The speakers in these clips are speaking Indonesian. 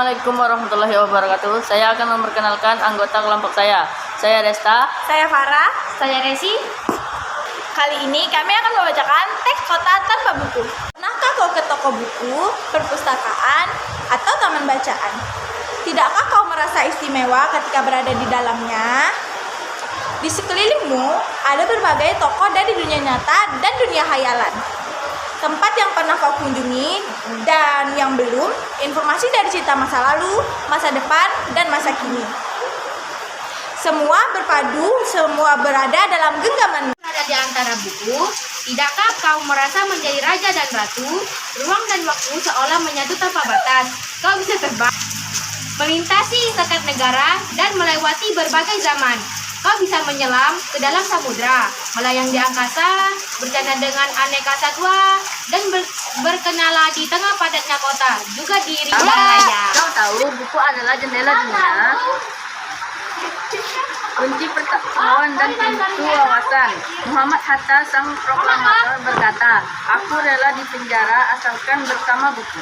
Assalamualaikum warahmatullahi wabarakatuh. Saya akan memperkenalkan anggota kelompok saya. Saya Desta. Saya Farah. Saya Resi. Kali ini kami akan membacakan teks kota tanpa buku. Pernahkah kau ke toko buku, perpustakaan, atau taman bacaan? Tidakkah kau merasa istimewa ketika berada di dalamnya? Di sekelilingmu ada berbagai toko dari dunia nyata dan dunia khayalan. Tempat yang pernah kau kunjungi dan yang belum, informasi dari cerita masa lalu, masa depan, dan masa kini. Semua berpadu, semua berada dalam genggaman. Berada di antara buku, tidakkah kau merasa menjadi raja dan ratu? Ruang dan waktu seolah menyatu tanpa batas. Kau bisa terbang, melintasi sekat negara, dan melewati berbagai zaman. Kau bisa menyelam ke dalam samudra, melayang di angkasa, bercanda dengan aneka satwa, dan berkenalan di tengah padatnya kota, juga di ribuan raya. Kau tahu buku adalah jendela dunia, kunci pengetahuan dan pintu wawasan. Muhammad Hatta, sang proklamator, berkata, "Aku rela dipenjara asalkan bersama buku.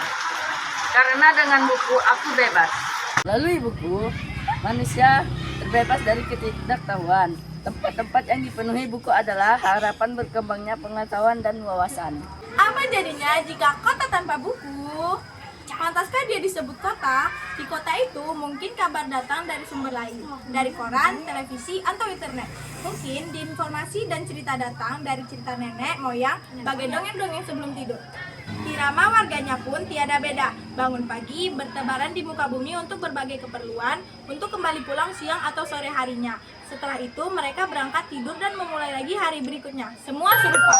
Karena dengan buku aku bebas." Melalui buku, manusia terbebas dari ketidaktahuan. Tempat-tempat yang dipenuhi buku adalah harapan berkembangnya pengetahuan dan wawasan. Apa jadinya jika kota tanpa buku? Pantaskah dia disebut kota? Di kota itu mungkin kabar datang dari sumber lain, dari koran, televisi, atau internet. Mungkin di informasi dan cerita datang dari cerita nenek, moyang, bagai dongeng-dongeng sebelum tidur. Irama warganya pun tiada beda. Bangun pagi, bertebaran di muka bumi untuk berbagai keperluan, untuk kembali pulang siang atau sore harinya. Setelah itu mereka berangkat tidur dan memulai lagi hari berikutnya. Semua serupa.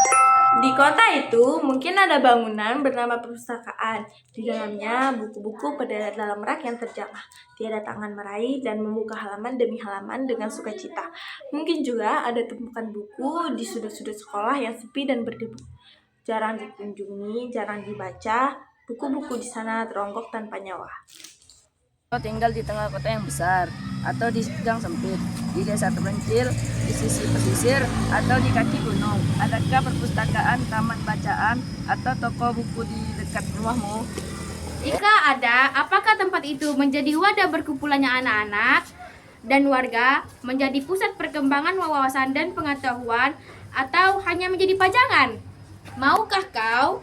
Di kota itu mungkin ada bangunan bernama perpustakaan. Di dalamnya buku-buku pada dalam rak yang terjamah. Tiada tangan meraih dan membuka halaman demi halaman dengan sukacita. Mungkin juga ada tumpukan buku di sudut-sudut sekolah yang sepi dan berdebu. Jarang dikunjungi, jarang dibaca, buku-buku di sana teronggok tanpa nyawa. Kau tinggal di tengah kota yang besar, atau di gang sempit, di desa terpencil, di sisi pesisir, atau di kaki gunung. Adakah perpustakaan, taman bacaan, atau toko buku di dekat rumahmu? Jika ada, apakah tempat itu menjadi wadah berkumpulannya anak-anak dan warga, menjadi pusat perkembangan wawasan dan pengetahuan, atau hanya menjadi pajangan? Maukah kau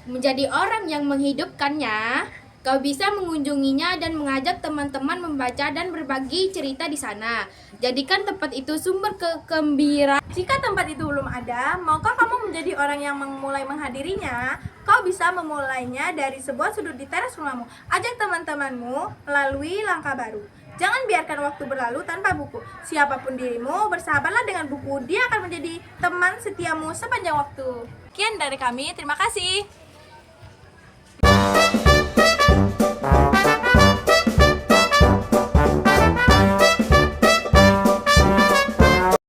menjadi orang yang menghidupkannya? Kau bisa mengunjunginya dan mengajak teman-teman membaca dan berbagi cerita di sana. Jadikan tempat itu sumber kegembiraan. Jika tempat itu belum ada, maukah kamu menjadi orang yang mulai menghadirinya? Kau bisa memulainya dari sebuah sudut di teras rumahmu. Ajak teman-temanmu melalui langkah baru. Jangan biarkan waktu berlalu tanpa buku. Siapapun dirimu, bersahabatlah dengan buku. Dia akan menjadi teman setiamu sepanjang waktu. Sekian dari kami, terima kasih.